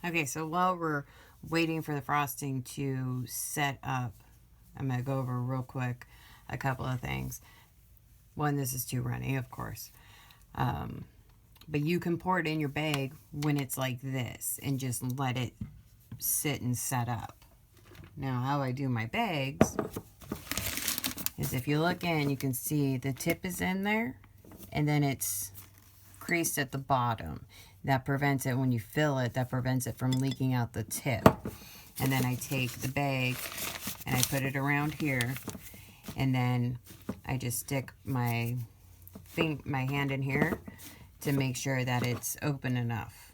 Okay, so while we're waiting for the frosting to set up, I'm going to go over real quick a couple of things. One, this is too runny, of course. Um, but you can pour it in your bag when it's like this and just let it sit and set up. Now, how I do my bags is if you look in, you can see the tip is in there and then it's creased at the bottom. That prevents it, when you fill it, that prevents it from leaking out the tip. And then I take the bag and I put it around here, and then I just stick my hand in here to make sure that it's open enough.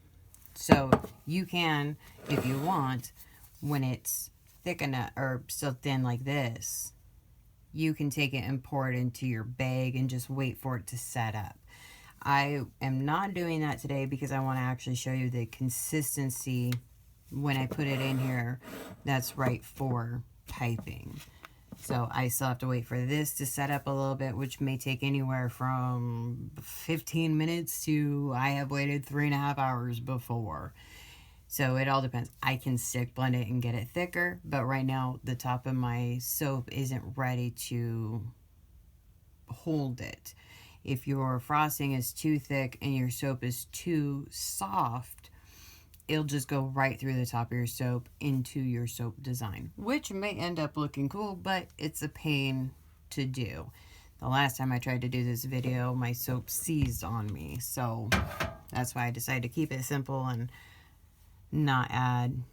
So you can, if you want, when it's thick enough or so thin like this, you can take it and pour it into your bag and just wait for it to set up. I am not doing that today because I want to actually show you the consistency when I put it in here that's right for piping. So I still have to wait for this to set up a little bit, which may take anywhere from 15 minutes to I have waited 3.5 hours before. So it all depends. I can stick blend it and get it thicker, but right now the top of my soap isn't ready to hold it. If your frosting is too thick and your soap is too soft, it'll just go right through the top of your soap into your soap design, which may end up looking cool, but it's a pain to do. The last time I tried to do this video, my soap seized on me, so that's why I decided to keep it simple and not add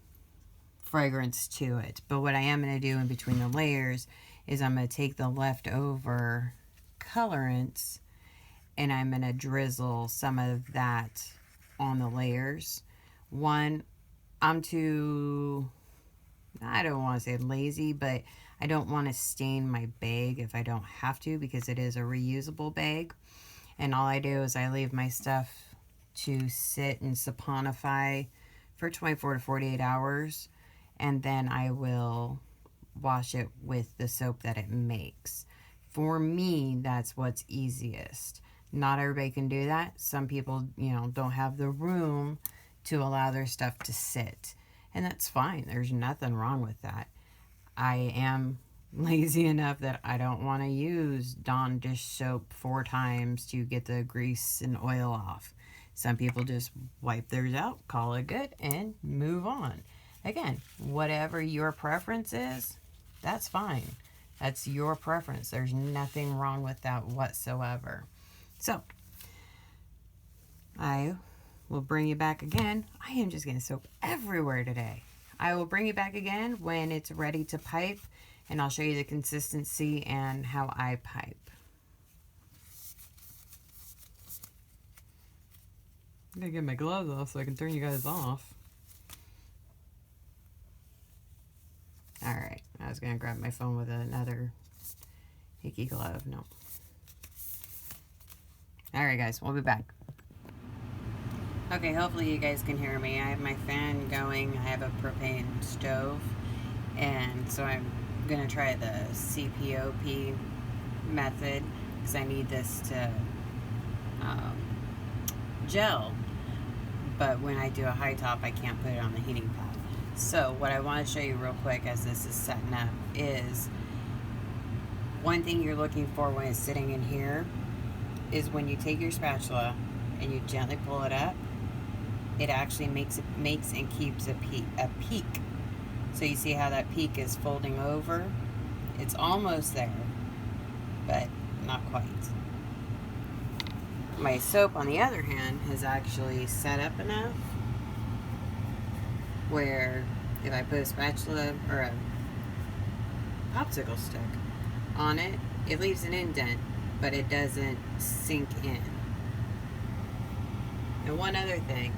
fragrance to it. But what I am going to do in between the layers is I'm going to take the leftover colorants and I'm going to drizzle some of that on the layers. One, I'm too, I don't want to say lazy, but I don't want to stain my bag if I don't have to, because it is a reusable bag. And all I do is I leave my stuff to sit and saponify for 24 to 48 hours. And then I will wash it with the soap that it makes. For me, that's what's easiest. Not everybody can do that. Some people, don't have the room to allow their stuff to sit. And that's fine. There's nothing wrong with that. I am lazy enough that I don't want to use Dawn dish soap 4 times to get the grease and oil off. Some people just wipe theirs out, call it good, and move on. Again, whatever your preference is, that's fine. That's your preference. There's nothing wrong with that whatsoever. So, I will bring you back again. I am just getting soap everywhere today. I will bring you back again when it's ready to pipe, and I'll show you the consistency and how I pipe. I'm going to get my gloves off so I can turn you guys off. Alright, I was going to grab my phone with another hickey glove. No. Alright guys, we'll be back. Okay, hopefully you guys can hear me. I have my fan going. I have a propane stove. And so I'm going to try the CPOP method because I need this to gel. But when I do a high top, I can't put it on the heating pad. So what I want to show you real quick as this is setting up is one thing you're looking for when it's sitting in here is when you take your spatula and you gently pull it up, it actually makes and keeps a peak. So you see how that peak is folding over? It's almost there, but not quite. My soap, on the other hand, has actually set up enough where if I put a spatula or a popsicle stick on it, it leaves an indent, but it doesn't sink in. And one other thing,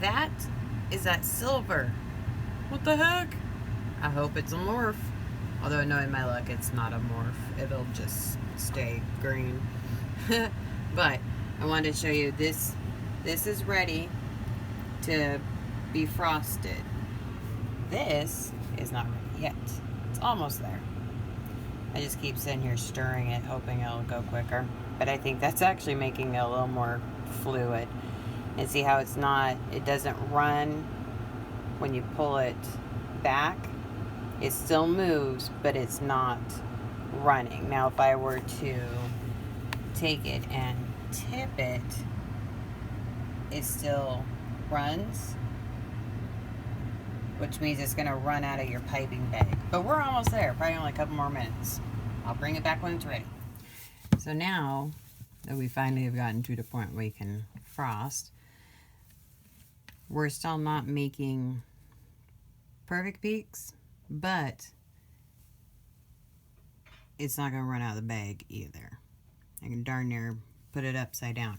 that is that silver. What the heck? I hope it's a morph. Although knowing my luck, it's not a morph. It'll just stay green. But I wanted to show you this. This is ready to be frosted. This is not ready yet. It's almost there. I just keep sitting here stirring it, hoping it'll go quicker. But I think that's actually making it a little more fluid. And see how it's not, it doesn't run when you pull it back. It still moves, but it's not running. Now if I were to take it and tip it, it still runs, which means it's going to run out of your piping bag. But we're almost there, probably only a couple more minutes. I'll bring it back when it's ready. So now that we finally have gotten to the point where we can frost, we're still not making perfect peaks, but it's not going to run out of the bag either. I can darn near put it upside down.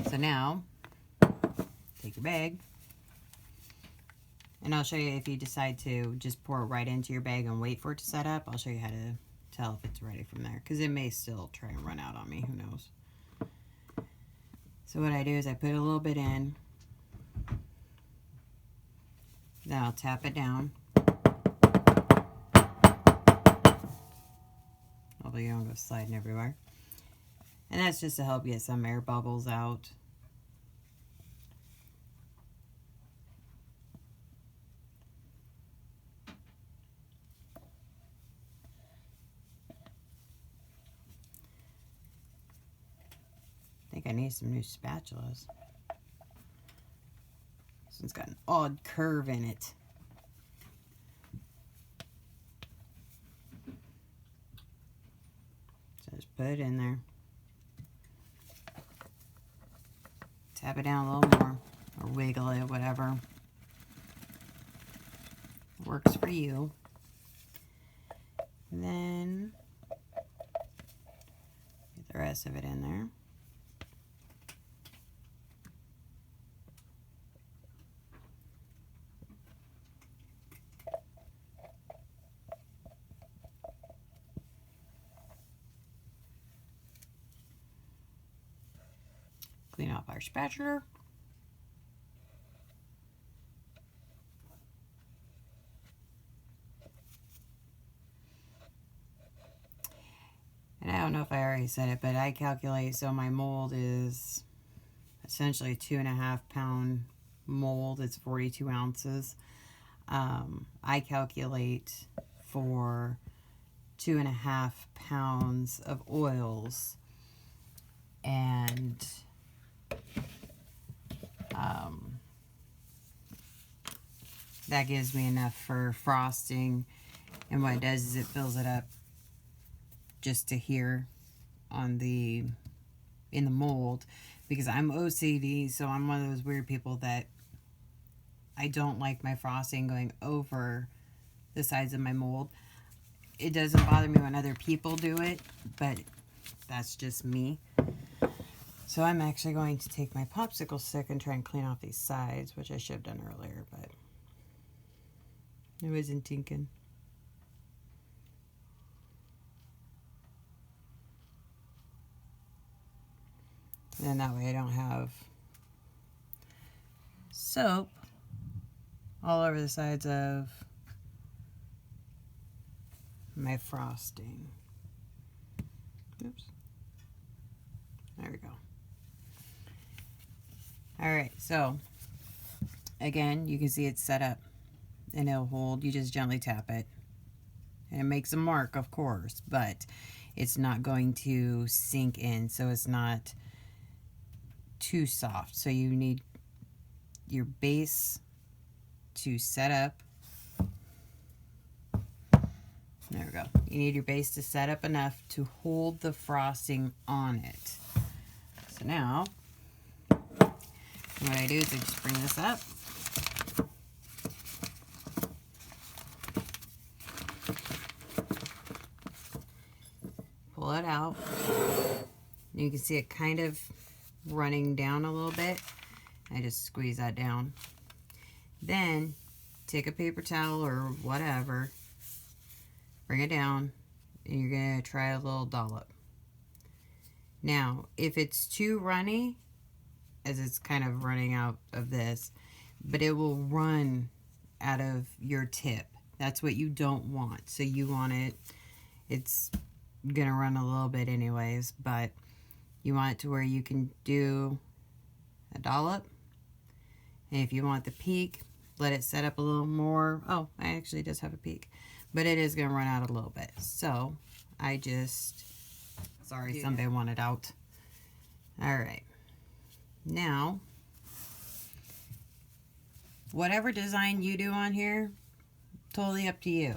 So now, take your bag, and I'll show you if you decide to just pour it right into your bag and wait for it to set up. I'll show you how to tell if it's ready from there, because it may still try and run out on me, who knows. So what I do is I put a little bit in, then I'll tap it down. Although you don't go sliding everywhere. And that's just to help get some air bubbles out. I think I need some new spatulas. This one's got an odd curve in it. So just put it in there. Tap it down a little more, or wiggle it, whatever works for you. And then get the rest of it in there. Clean off our spatula. And I don't know if I already said it, but I calculate, so my mold is essentially a 2.5 pound mold. It's 42 ounces. I calculate for 2.5 pounds of oils, and that gives me enough for frosting. And what it does is it fills it up just to here on in the mold, because I'm OCD, so I'm one of those weird people that I don't like my frosting going over the sides of my mold. It doesn't bother me when other people do it, but that's just me. So I'm actually going to take my popsicle stick and try and clean off these sides, which I should have done earlier, but it wasn't tinking. And then that way I don't have soap all over the sides of my frosting. Oops. There we go. Alright, so again, you can see it's set up and it'll hold. You just gently tap it. And it makes a mark, of course, but it's not going to sink in, so it's not too soft. So you need your base to set up. There we go. You need your base to set up enough to hold the frosting on it. So now, what I do is I just bring this up. Pull it out. You can see it kind of running down a little bit. I just squeeze that down. Then take a paper towel or whatever, bring it down, and you're going to try a little dollop. Now, if it's too runny, as it's kind of running out of this, but it will run out of your tip. That's what you don't want. So you want it, it's going to run a little bit anyways, but you want it to where you can do a dollop And if you want the peak, let it set up a little more. Oh, I actually does have a peak, but it is going to run out a little bit. So I just, sorry, somebody wanted out. All right. Now, whatever design you do on here, totally up to you.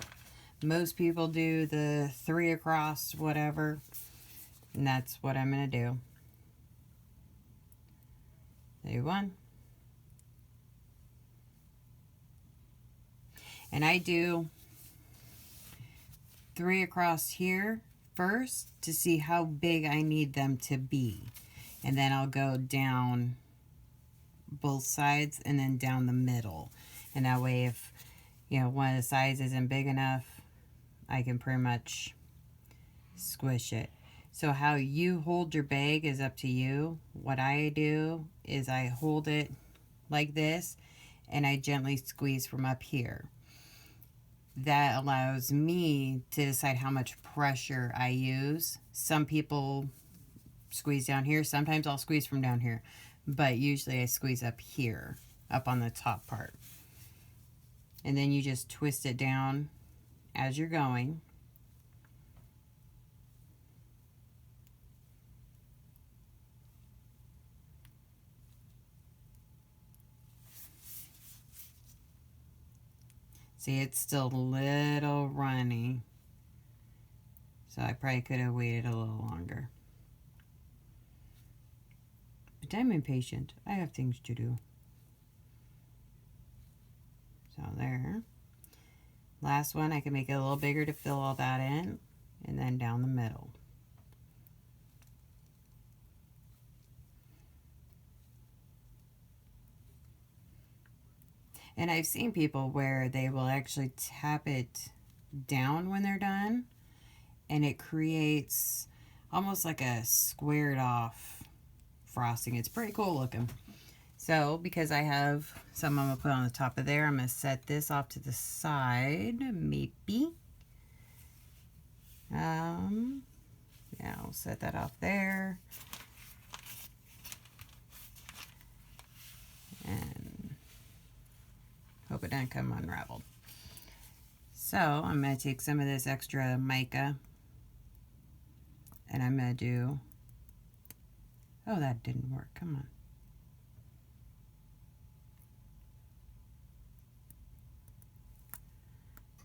Most people do the 3 across, whatever, and that's what I'm going to do. Do 1. And I do 3 across here first to see how big I need them to be. And then I'll go down both sides and then down the middle. And that way, if, you know, one of the sides isn't big enough, I can pretty much squish it. So how you hold your bag is up to you. What I do is I hold it like this and I gently squeeze from up here. That allows me to decide how much pressure I use. Some people squeeze down here. Sometimes I'll squeeze from down here. But usually I squeeze up here, up on the top part. And then you just twist it down as you're going. See, it's still a little runny. So I probably could have waited a little longer. But I'm impatient. I have things to do. So there. Last one, I can make it a little bigger to fill all that in. And then down the middle. And I've seen people where they will actually tap it down when they're done. And it creates almost like a squared off frosting. It's pretty cool looking. So because I have some I'm going to put on the top of there, I'm going to set this off to the side, maybe. Yeah, I'll set that off there. And hope it doesn't come unraveled. So I'm going to take some of this extra mica and I'm going to do, oh, that didn't work. Come on.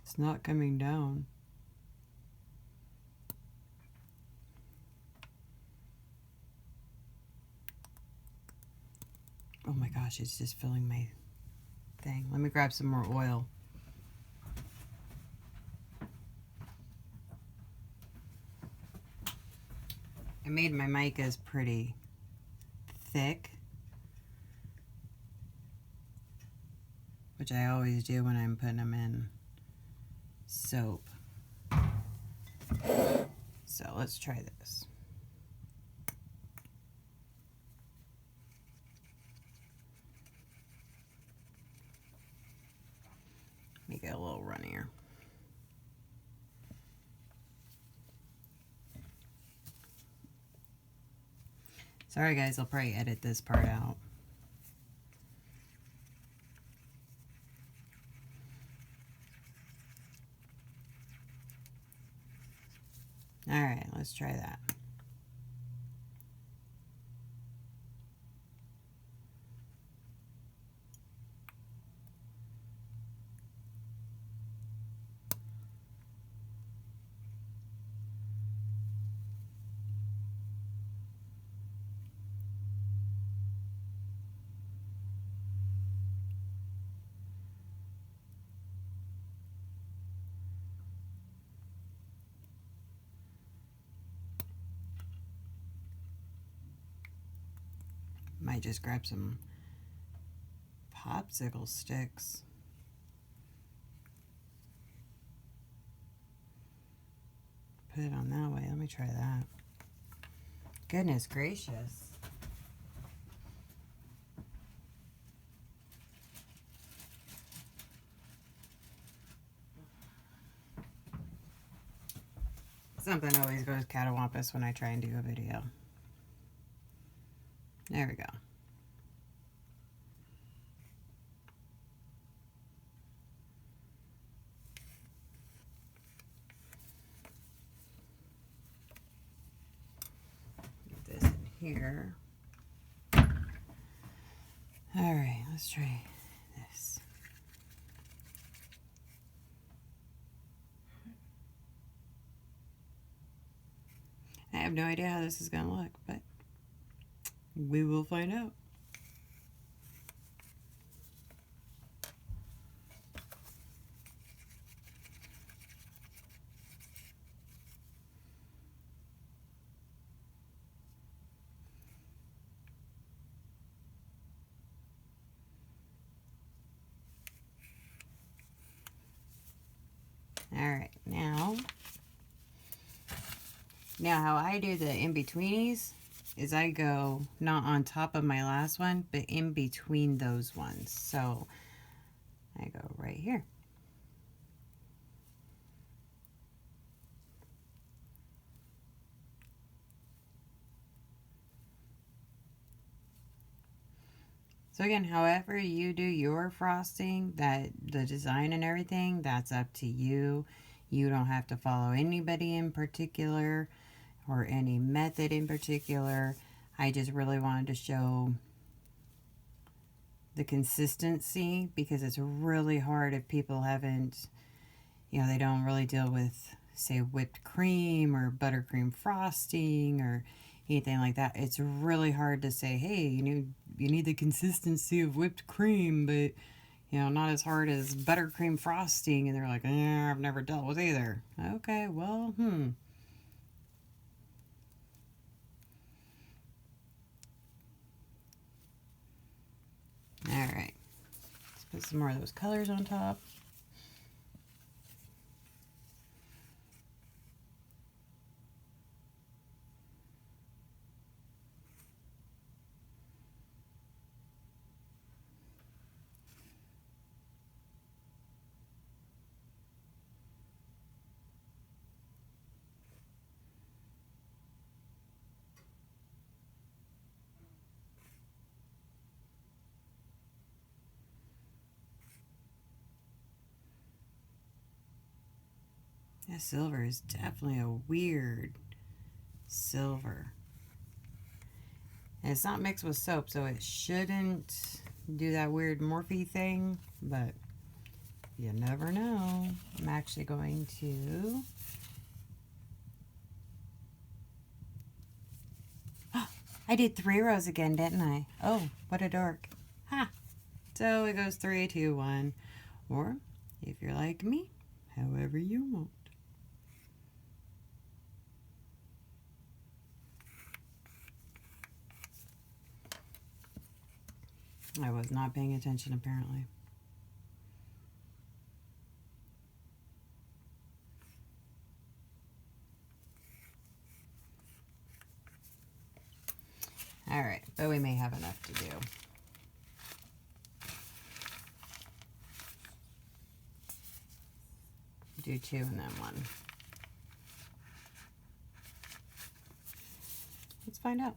It's not coming down. Oh my gosh, it's just filling my thing. Let me grab some more oil. I made my micas pretty thick, which I always do when I'm putting them in soap. So let's try this. Make it a little runnier. Sorry guys, I'll probably edit this part out. Alright, let's try that. Might just grab some popsicle sticks. Put it on that way. Let me try that. Goodness gracious. Something always goes catawampus when I try and do a video. There we go. here. All right, let's try this. I have no idea how this is going to look, but we will find out. All right, now how I do the in-betweenies is I go not on top of my last one, but in between those ones. So I go right here. So again, however you do your frosting, that the design and everything, that's up to you. You don't have to follow anybody in particular or any method in particular. I just really wanted to show the consistency because it's really hard if people haven't, they don't really deal with, say, whipped cream or buttercream frosting or anything like that. It's really hard to say, hey, you need the consistency of whipped cream, but not as hard as buttercream frosting. And they're like, I've never dealt with either. Okay, well, All right, let's put some more of those colors on top. That silver is definitely a weird silver. And it's not mixed with soap, so it shouldn't do that weird Morphe thing, but you never know. I'm actually going to... I did 3 rows again, didn't I? Oh, what a dork. Ha! So it goes 3, 2, 1. Or, if you're like me, however you want. I was not paying attention, apparently. All right, but we may have enough to do. Do 2 and then 1. Let's find out.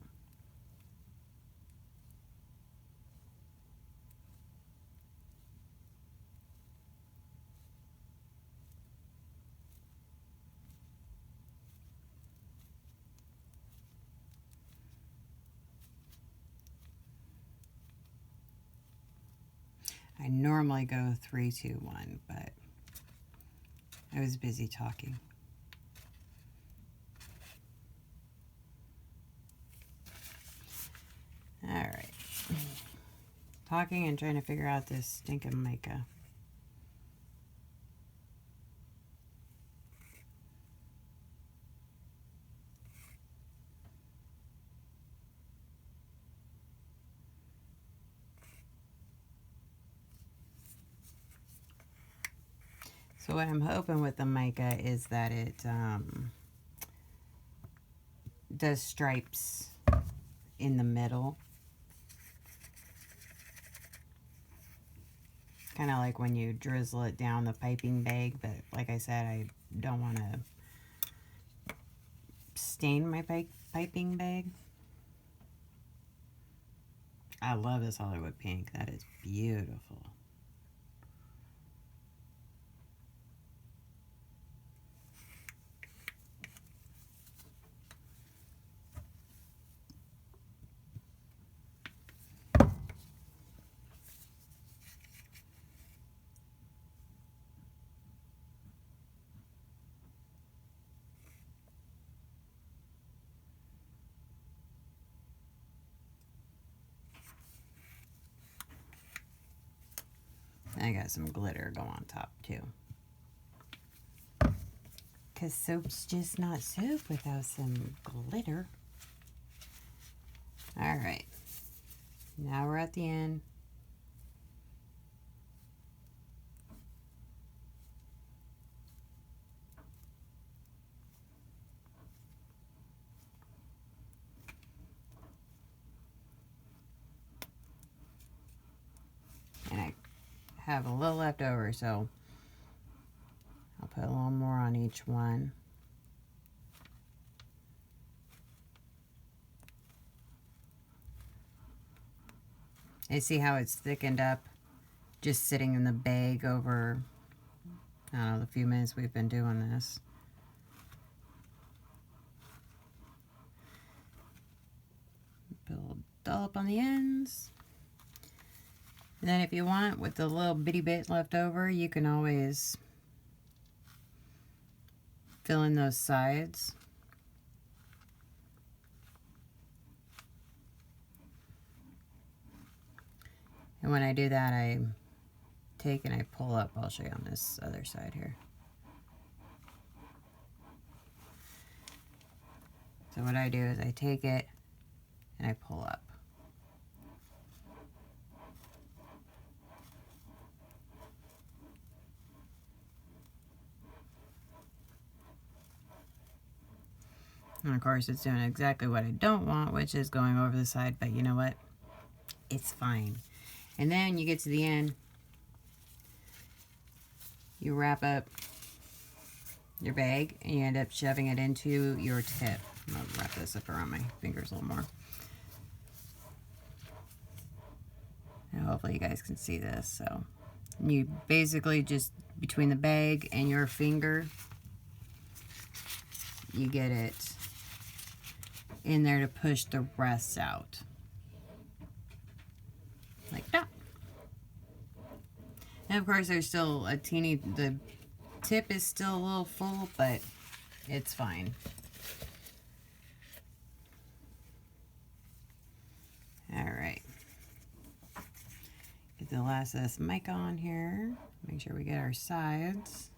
I normally go 3, 2, 1, but I was busy talking. All right. Talking and trying to figure out this stinking mica. So what I'm hoping with the mica is that it does stripes in the middle. Kind of like when you drizzle it down the piping bag, but like I said, I don't want to stain my piping bag. I love this Hollywood pink. That is beautiful. I got some glitter go on top too. Because soap's just not soap without some glitter. Alright. Now we're at the end. And I have a little left over, so I'll put a little more on each one. And see how it's thickened up just sitting in the bag over, I don't know, the few minutes we've been doing this. Put a little dollop on the ends. And then if you want, with the little bitty bit left over, you can always fill in those sides. And when I do that, I take and I pull up. I'll show you on this other side here. So what I do is I take it and I pull up. And of course it's doing exactly what I don't want, which is going over the side, but you know what? It's fine. And then you get to the end, you wrap up your bag and you end up shoving it into your tip. I'm going to wrap this up around my fingers a little more. And hopefully you guys can see this. So you basically just, between the bag and your finger, you get it in there to push the rest out. Like that. And of course there's still a teeny, the tip is still a little full, but it's fine. Alright. Get the last of this mica on here. Make sure we get our sides.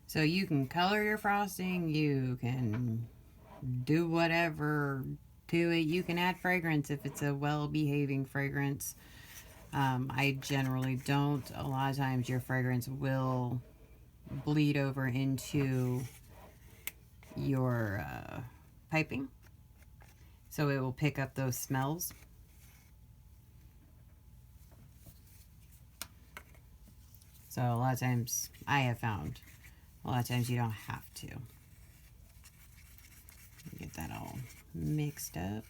So you can color your frosting, you can do whatever to it. You can add fragrance if it's a well-behaving fragrance. I generally don't. A lot of times your fragrance will bleed over into your piping. So it will pick up those smells. So a lot of times I have found, a lot of times you don't have to. Get that all mixed up.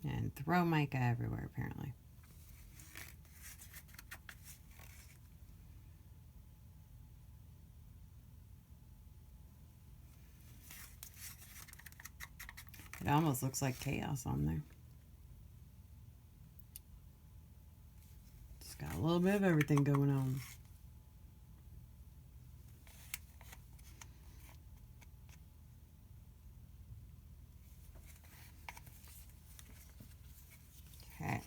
And throw mica everywhere, apparently. It almost looks like chaos on there. It's got a little bit of everything going on. Okay.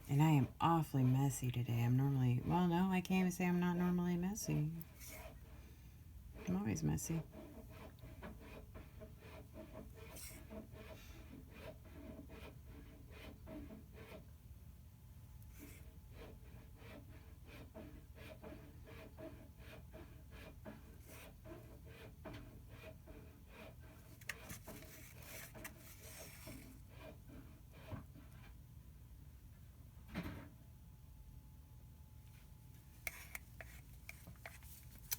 And I am awfully messy today. I'm normally, well, no, I can't even say I'm not normally messy. I'm always messy.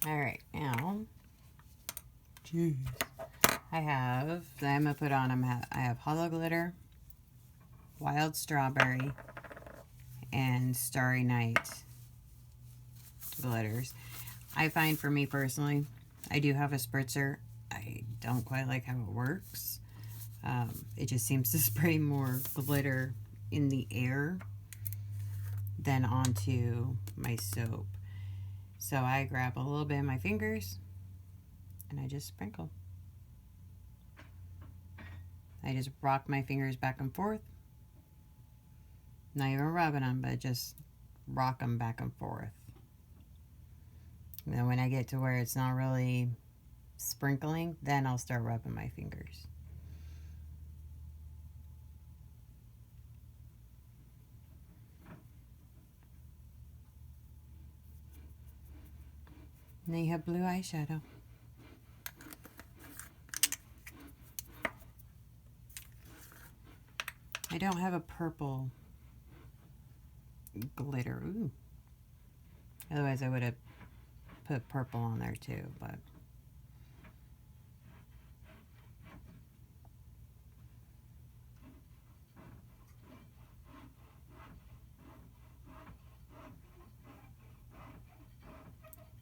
All right, now, jeez, I I have, that I'm going to put on, I have Hollow Glitter, Wild Strawberry, and Starry Night glitters. I find for me personally, I do have a spritzer. I don't quite like how it works. It just seems to spray more glitter in the air than onto my soap. So I grab a little bit in my fingers and I just sprinkle. I just rock my fingers back and forth. Not even rubbing them, but just rock them back and forth. And then when I get to where it's not really sprinkling, then I'll start rubbing my fingers. And then you have blue eyeshadow. I don't have a purple glitter. Ooh. Otherwise I would have put purple on there too, but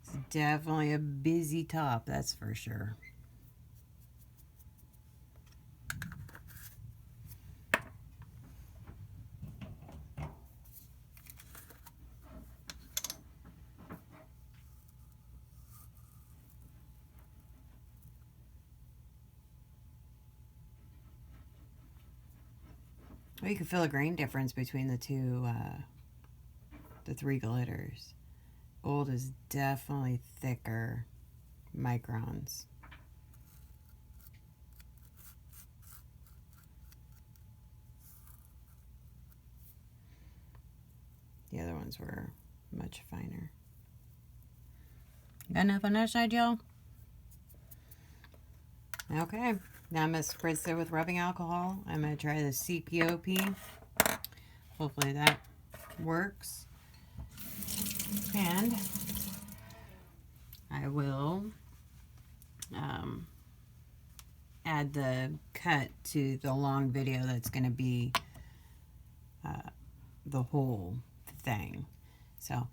it's definitely a busy top, that's for sure. Well, you can feel a grain difference between the two, the three glitters. Gold is definitely thicker microns. The other ones were much finer. Got enough on that side, y'all? Okay, now I'm going to spritz it with rubbing alcohol. I'm going to try the CPOP. Hopefully that works. And I will add the cut to the long video that's going to be the whole thing. So